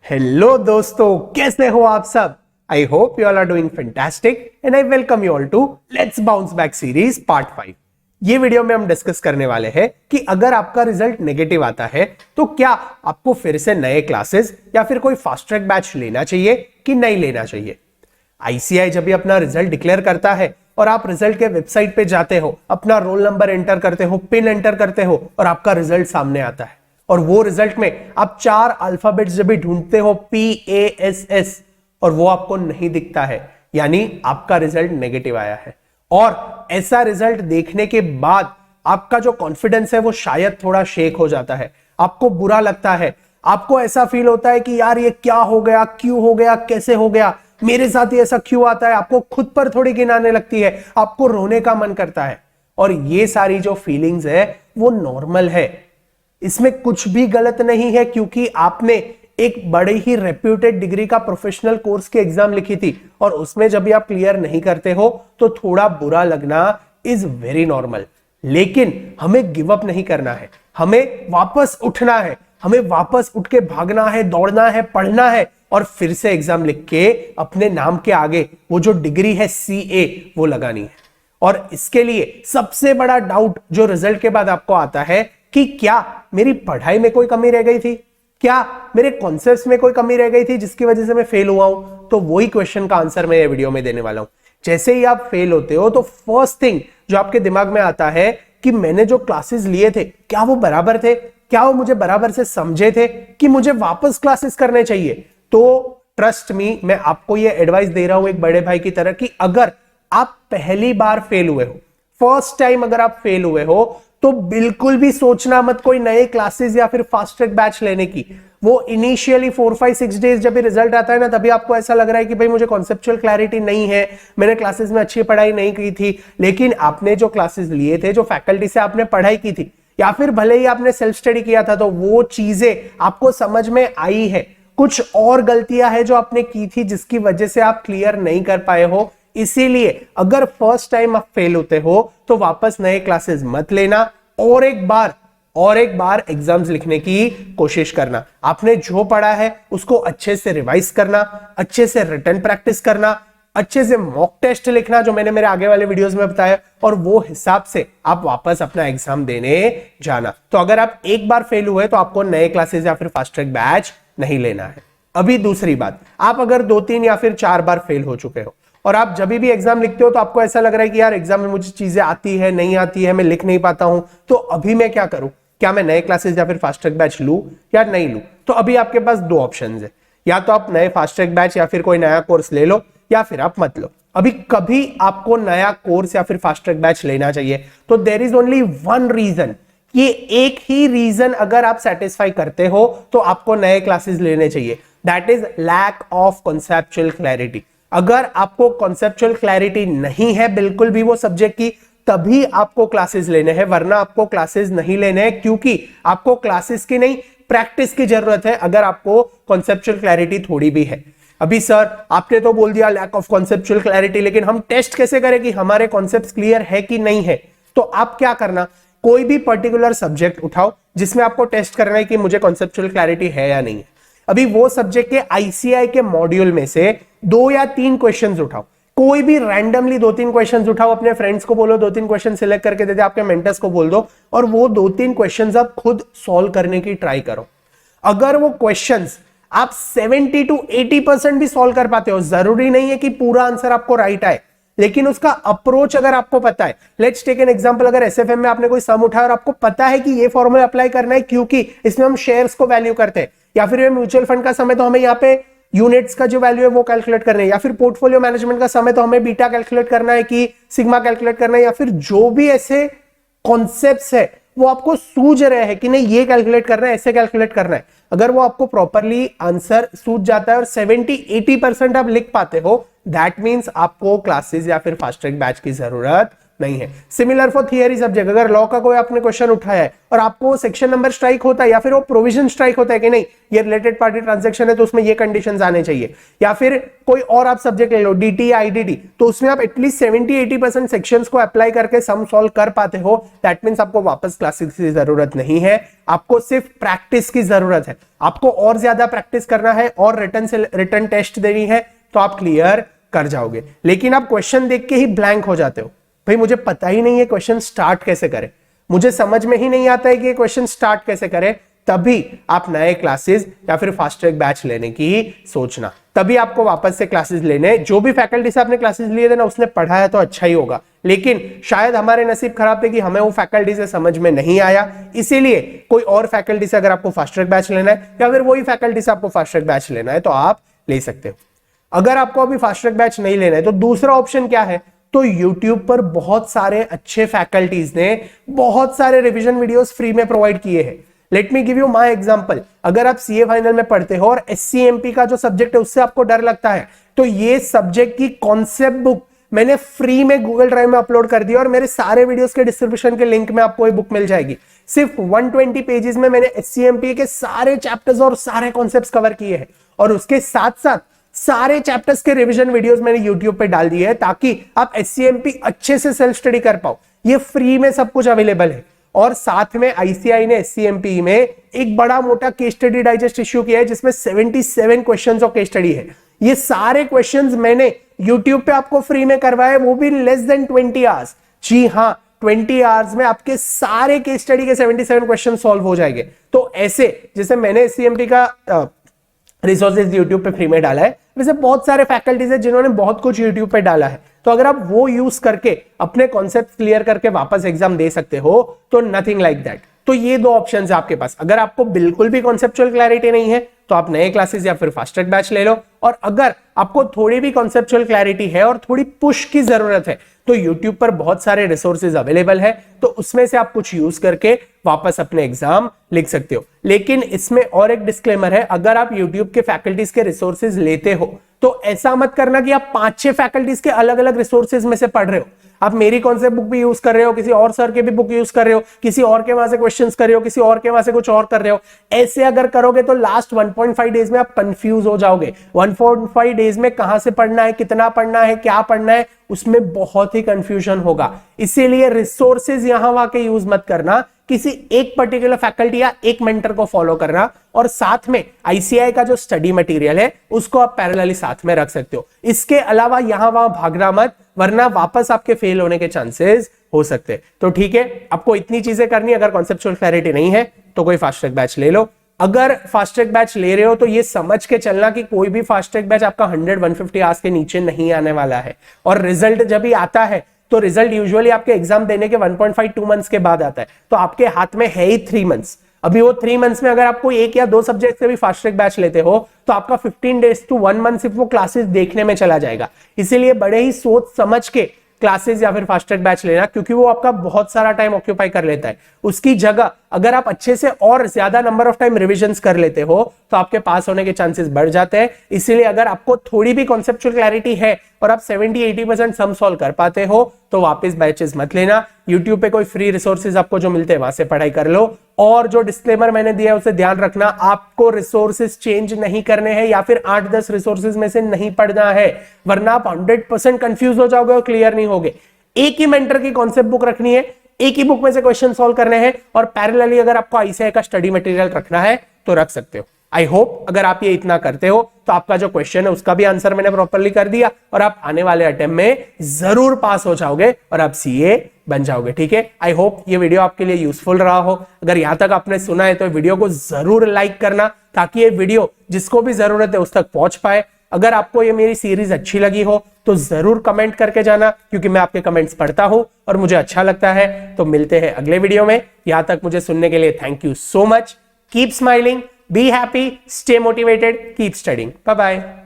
Hello दोस्तों, कैसे हो आप सब। I hope you all are doing fantastic and I welcome you all to let's bounce back series part 5। ये video में हम डिस्कस करने वाले हैं कि अगर आपका रिजल्ट नेगेटिव आता है तो क्या आपको फिर से नए क्लासेस या फिर कोई फास्ट ट्रैक बैच लेना चाहिए कि नहीं लेना चाहिए। आईसीआई जब भी अपना रिजल्ट डिक्लेयर करता है और आप रिजल्ट के वेबसाइट पे जाते हो, अपना रोल नंबर एंटर करते हो, पिन एंटर करते हो और आपका रिजल्ट सामने आता है और वो रिजल्ट में आप 4 अल्फाबेट्स जब भी ढूंढते हो PASS और वो आपको नहीं दिखता है, यानी आपका रिजल्ट नेगेटिव आया है। और ऐसा रिजल्ट देखने के बाद आपका जो कॉन्फिडेंस है वो शायद थोड़ा शेक हो जाता है, आपको बुरा लगता है, आपको ऐसा फील होता है कि यार ये क्या हो गया, क्यों हो गया, कैसे हो गया, मेरे साथ ही ऐसा क्यों आता है। आपको खुद पर थोड़ी घिन आने लगती है, आपको रोने का मन करता है। और ये सारी जो फीलिंग्स है वो नॉर्मल है, इसमें कुछ भी गलत नहीं है, क्योंकि आपने एक बड़े ही रेप्यूटेड डिग्री का प्रोफेशनल कोर्स की एग्जाम लिखी थी और उसमें जब भी आप क्लियर नहीं करते हो तो थोड़ा बुरा लगना इज वेरी नॉर्मल। लेकिन हमें गिव अप नहीं करना है, हमें वापस उठना है, हमें वापस उठ के भागना है, दौड़ना है, पढ़ना है और फिर से एग्जाम लिख के अपने नाम के आगे वो जो डिग्री है CA वो लगानी है। और इसके लिए सबसे बड़ा डाउट जो रिजल्ट के बाद आपको आता है कि क्या मेरी पढ़ाई में कोई कमी रह गई थी, क्या मेरे कॉन्सेप्ट्स में कोई कमी रह गई थी जिसकी वजह से मैं फेल हुआ हूं। तो वही क्वेश्चन का आंसर मैं ये वीडियो में देने वाला हूं। जैसे ही आप फेल होते हो तो फर्स्ट थिंग जो आपके दिमाग में आता है कि मैंने जो क्लासेस लिए थे क्या वो बराबर थे, क्या वो मुझे बराबर से समझे थे कि मुझे वापस क्लासेस करने चाहिए। तो ट्रस्ट मी, मैं आपको ये एडवाइस दे रहा हूं एक बड़े भाई की तरह कि अगर आप पहली बार फेल हुए हो, फर्स्ट टाइम अगर आप फेल हुए हो तो बिल्कुल भी सोचना मत कोई नए क्लासेस या फिर फास्ट ट्रैक बैच लेने की। वो इनिशियली 4, 5, 6 डेज जब भी रिजल्ट आता है ना, तभी आपको ऐसा लग रहा है कि भाई मुझे कॉन्सेप्चुअल क्लैरिटी नहीं है, मैंने क्लासेस में अच्छी पढ़ाई नहीं की थी। लेकिन आपने जो क्लासेस लिए थे, जो फैकल्टी से आपने पढ़ाई की थी या फिर भले ही आपने सेल्फ स्टडी किया था, तो वो चीजें आपको समझ में आई है। कुछ और गलतियां हैं जो आपने की थी जिसकी वजह से आप क्लियर नहीं कर पाए हो। इसीलिए अगर फर्स्ट टाइम आप फेल होते हो तो वापस नए क्लासेस मत लेना और एक बार एग्जाम्स लिखने की कोशिश करना। आपने जो पढ़ा है उसको अच्छे से रिवाइज करना, अच्छे से रिटन प्रैक्टिस करना, अच्छे से मॉक टेस्ट लिखना जो मैंने मेरे आगे वाले वीडियोस में बताया, और वो हिसाब से आप वापस अपना एग्जाम देने जाना। तो अगर आप एक बार फेल हुए तो आपको नए क्लासेस या फिर फास्ट ट्रैक बैच नहीं लेना है। अभी दूसरी बात, आप अगर 2, 3 या फिर 4 बार फेल हो चुके हो और आप जब भी एग्जाम लिखते हो तो आपको ऐसा लग रहा है कि यार एग्जाम में मुझे चीजें आती है, नहीं आती है, मैं लिख नहीं पाता हूं, तो अभी मैं क्या करूं, क्या मैं नए क्लासेस या फिर फास्ट ट्रैक बैच लूं या नहीं लूं। तो अभी आपके पास 2 ऑप्शंस है, या तो आप नए फास्ट ट्रैक बैच या फिर कोई नया कोर्स ले लो या फिर आप मत लो। अभी कभी आपको नया कोर्स या फिर फास्ट ट्रैक बैच लेना चाहिए तो there is only one reason, ये एक ही रीजन अगर आप सेटिस्फाई करते हो तो आपको नए क्लासेस लेने चाहिए, that is lack of conceptual clarity. अगर आपको कॉन्सेप्चुअल क्लैरिटी नहीं है बिल्कुल भी वो सब्जेक्ट की, तभी आपको क्लासेस लेने हैं, वरना आपको क्लासेस नहीं लेने हैं, क्योंकि आपको क्लासेस की नहीं प्रैक्टिस की जरूरत है अगर आपको कॉन्सेप्चुअल क्लैरिटी थोड़ी भी है। अभी सर आपने तो बोल दिया लैक ऑफ कॉन्सेप्चुअल क्लैरिटी, लेकिन हम टेस्ट कैसे करें कि हमारे कॉन्सेप्ट्स क्लियर है कि नहीं है। तो आप क्या करना, कोई भी पर्टिकुलर सब्जेक्ट उठाओ जिसमें आपको टेस्ट करना है कि मुझे कॉन्सेप्चुअल क्लैरिटी है या नहीं है। अभी वो सब्जेक्ट के आईसीआई के मॉड्यूल में से 2 या 3 क्वेश्चंस उठाओ, कोई भी रैंडमली 2-3 क्वेश्चंस उठाओ, अपने फ्रेंड्स को बोलो 2-3 क्वेश्चन सिलेक्ट करके दे दे, आपके मेंटर्स को बोल दो और वो 2-3 क्वेश्चंस आप खुद सॉल्व करने की ट्राई करो। अगर वो क्वेश्चंस आप 70 to 80% भी सॉल्व कर पाते हो, जरूरी नहीं है कि पूरा आंसर आपको राइट आए, लेकिन उसका अप्रोच अगर आपको पता है। लेट्स टेक एन एग्जांपल, अगर एसएफएम में आपने कोई सम उठाया और आपको पता है कि ये फॉर्मूला अप्लाई करना है क्योंकि इसमें हम शेयर्स को वैल्यू करते हैं, या फिर म्यूचुअल फंड का समय तो हमें यहाँ पे यूनिट्स का जो वैल्यू है वो कैलकुलेट करना है, या फिर पोर्टफोलियो मैनेजमेंट का समय तो हमें बीटा कैलकुलेट करना है कि सिग्मा कैलकुलेट करना है, या फिर जो भी ऐसे कॉन्सेप्ट्स है वो आपको सूझ रहे हैं कि नहीं ये कैलकुलेट करना है, ऐसे कैलकुलेट करना है, अगर वो आपको प्रॉपरली आंसर सूझ जाता है और 70-80% आप लिख पाते हो, दैट मींस आपको क्लासेस या फिर फास्ट ट्रैक बैच की जरूरत नहीं है। सिमिलर फॉर थियरी सब्जेक्ट, अगर लॉ का कोई आपने क्वेश्चन उठाया है और आपको सेक्शन नंबर स्ट्राइक होता है या फिर वो प्रोविजन स्ट्राइक होता है कि नहीं ये रिलेटेड पार्टी ट्रांजैक्शन है तो उसमें ये कंडीशंस आने चाहिए, या फिर कोई और आप सब्जेक्ट ले लो डीटी या आईडीटी, तो उसमें आप एटलीस्ट 70-80% सेक्शंस को अप्लाई करके सम सॉल्व कर पाते हो, दैट मींस आपको वापस क्लासेस की जरूरत नहीं है, आपको सिर्फ प्रैक्टिस की जरूरत है। आपको और ज्यादा प्रैक्टिस करना है और रिटर्न टेस्ट देनी है तो आप क्लियर कर जाओगे। लेकिन आप क्वेश्चन देख के ही ब्लैंक हो जाते हो, भाई मुझे पता ही नहीं है क्वेश्चन स्टार्ट कैसे करें, मुझे समझ में ही नहीं आता है कि ये क्वेश्चन स्टार्ट कैसे करें, तभी आप नए क्लासेस या फिर फास्ट ट्रैक बैच लेने की सोचना। तभी आपको वापस से क्लासेस लेने, जो भी फैकल्टी से आपने क्लासेस लिए थे ना उसने पढ़ाया तो अच्छा ही होगा, लेकिन शायद हमारे नसीब खराब थे कि हमें वो फैकल्टी से समझ में नहीं आया, इसीलिए कोई और फैकल्टी से अगर आपको फास्ट ट्रैक बैच लेना है या फिर वही फैकल्टी से आपको फास्ट ट्रैक बैच लेना है तो आप ले सकते हो। अगर आपको अभी फास्ट ट्रैक बैच नहीं लेना है तो दूसरा ऑप्शन क्या है, तो YouTube पर बहुत सारे अच्छे फैकल्टीज ने बहुत सारे रिवीजन वीडियोस फ्री में प्रोवाइड किए हैं। Let me give you my example, अगर आप सीए फाइनल में पढ़ते हो और एससीएमपी का जो सब्जेक्ट है उससे आपको डर लगता है तो ये सब्जेक्ट की कॉन्सेप्ट बुक मैंने फ्री में गूगल ड्राइव में अपलोड कर दिया और मेरे सारे वीडियोस के डिस्क्रिप्शन के लिंक में आपको ये बुक मिल जाएगी। सिर्फ 120 पेजेस में मैंने एससीएमपी के सारे चैप्टर्स और सारे कॉन्सेप्ट्स कवर किए हैं और उसके साथ साथ सारे चैप्टर्स के रिवीजन वीडियोस मैंने YouTube पे डाल दिए हैं ताकि आप एससीएमपी अच्छे से सेल्फ स्टडी कर पाओ। ये फ्री में सब कुछ अवेलेबल है और साथ में आईसीआई ने एससीएमपी में एक बड़ा मोटा केस स्टडी डाइजेस्ट इश्यू किया है जिसमें 77 क्वेश्चंस ऑफ केस स्टडी है। ये सारे क्वेश्चंस मैंने YouTube पे आपको फ्री में करवाए, वो भी लेस देन 20 आवर्स। जी हाँ, 20 आवर्स में आपके सारे केस स्टडी के 77 क्वेश्चन सॉल्व हो जाएंगे। तो ऐसे जैसे मैंने एससीएमटी का रिसोर्सेज यूट्यूब पे फ्री में डाला है, वैसे बहुत सारे फैकल्टीज है जिन्होंने बहुत कुछ यूट्यूब पे डाला है, तो अगर आप वो यूज करके अपने कॉन्सेप्ट क्लियर करके वापस एग्जाम दे सकते हो तो नथिंग लाइक दैट। तो ये दो ऑप्शंस है आपके पास। अगर आपको बिल्कुल भी कॉन्सेप्चुअल क्लैरिटी नहीं है तो आप नए क्लासेस या फिर फास्ट ट्रैक बैच ले लो, और अगर आपको थोड़ी भी कॉन्सेप्चुअल क्लैरिटी है और थोड़ी पुश की जरूरत है तो YouTube पर बहुत सारे रिसोर्सेज अवेलेबल है, तो उसमें से आप कुछ यूज करके वापस अपने एग्जाम लिख सकते हो। लेकिन इसमें और एक डिस्क्लेमर है, अगर आप YouTube के फैकल्टीज के रिसोर्सेज लेते हो तो ऐसा मत करना कि आप 5-6 फैकल्टीज के अलग अलग रिसोर्सेज में से पढ़ रहे हो। आप मेरी कॉन्सेप्ट बुक भी यूज कर रहे हो, किसी और सर के भी बुक यूज कर रहे हो, किसी और के वहां से क्वेश्चंस कर रहे हो, किसी और के वहां से कुछ और कर रहे हो। ऐसे अगर करोगे तो लास्ट 1.5 डेज में आप कंफ्यूज हो जाओगे। 1.5 डेज में कहां से पढ़ना है, कितना पढ़ना है, क्या पढ़ना है, उसमें बहुत ही कंफ्यूजन होगा। इसीलिए रिसोर्सेज यहां वहां के यूज मत करना, किसी एक पर्टिकुलर फैकल्टी या एक मेंटर को फॉलो करना, और साथ में आईसीआई का जो स्टडी मटेरियल है उसको आप पैरेलली साथ में रख सकते हो। इसके अलावा यहां वहां भागना मत, वरना वापस आपके फेल होने के चांसेस हो सकते हैं। तो ठीक है, आपको इतनी चीजें करनी है। अगर कॉन्सेप्चुअल क्लैरिटी नहीं है तो कोई फास्ट ट्रैक बैच ले लो। अगर फास्ट ट्रैक बैच ले रहे हो तो ये समझ के चलना कि कोई भी फास्ट ट्रैक बैच आपका 100-150 आवर्स के नीचे नहीं आने वाला है, और रिजल्ट जब भी आता है तो रिजल्ट यूजुअली आपके एग्जाम देने के 1.5-2 मंथ्स के बाद आता है, तो आपके हाथ में है ही 3 मंथ्स। अभी वो 3 मंथ्स में अगर आपको 1 या 2 सब्जेक्ट से भी फास्ट ट्रैक बैच लेते हो तो आपका 15 डेज टू 1 मंथ सिर्फ वो क्लासेस देखने में चला जाएगा। इसीलिए बड़े ही सोच समझ के क्लासेस या फिर फास्ट ट्रैक बैच लेना, क्योंकि वो आपका बहुत सारा टाइम ऑक्यूपाई कर लेता है। उसकी जगह अगर आप अच्छे से और ज्यादा नंबर ऑफ टाइम रिविजन्स कर लेते हो तो आपके पास होने के चांसेस बढ़ जाते हैं। इसीलिए अगर आपको थोड़ी भी कॉन्सेप्चुअल क्लैरिटी है और आप 70-80% सम सॉल्व कर पाते हो तो वापस बैचेस मत लेना। यूट्यूब पे कोई फ्री रिसोर्सेज आपको जो मिलते हैं वहां से पढ़ाई कर लो, और जो डिस्क्लेमर मैंने दिया है उसे ध्यान रखना, आपको रिसोर्सेज चेंज नहीं करने हैं या फिर 8-10 रिसोर्सेज में से नहीं पढ़ना है, वरना आप 100% कंफ्यूज हो जाओगे और क्लियर नहीं होगे। एक ही मेंटर की कॉन्सेप्ट बुक रखनी है, एक ही बुक में से क्वेश्चन सॉल्व करने हैं, और पैरेलली अगर आपको आईसीआई का स्टडी मटेरियल रखना है तो रख सकते हो। आई होप अगर आप ये इतना करते हो तो आपका जो क्वेश्चन है उसका भी आंसर मैंने प्रॉपर्ली कर दिया और आप आने वाले अटेम्प्ट में जरूर पास हो जाओगे और आप सीए बन जाओगे। ठीक है, आई होप ये वीडियो आपके लिए यूजफुल रहा हो। अगर यहां तक आपने सुना है तो वीडियो को जरूर लाइक करना, ताकि ये वीडियो जिसको भी जरूरत है उस तक पहुंच पाए। अगर आपको ये मेरी सीरीज अच्छी लगी हो तो जरूर कमेंट करके जाना, क्योंकि मैं आपके कमेंट्स पढ़ता हूं और मुझे अच्छा लगता है। तो मिलते हैं अगले वीडियो में। यहां तक मुझे सुनने के लिए thank you so much. Keep smiling, be happy, stay motivated, keep studying. Bye bye.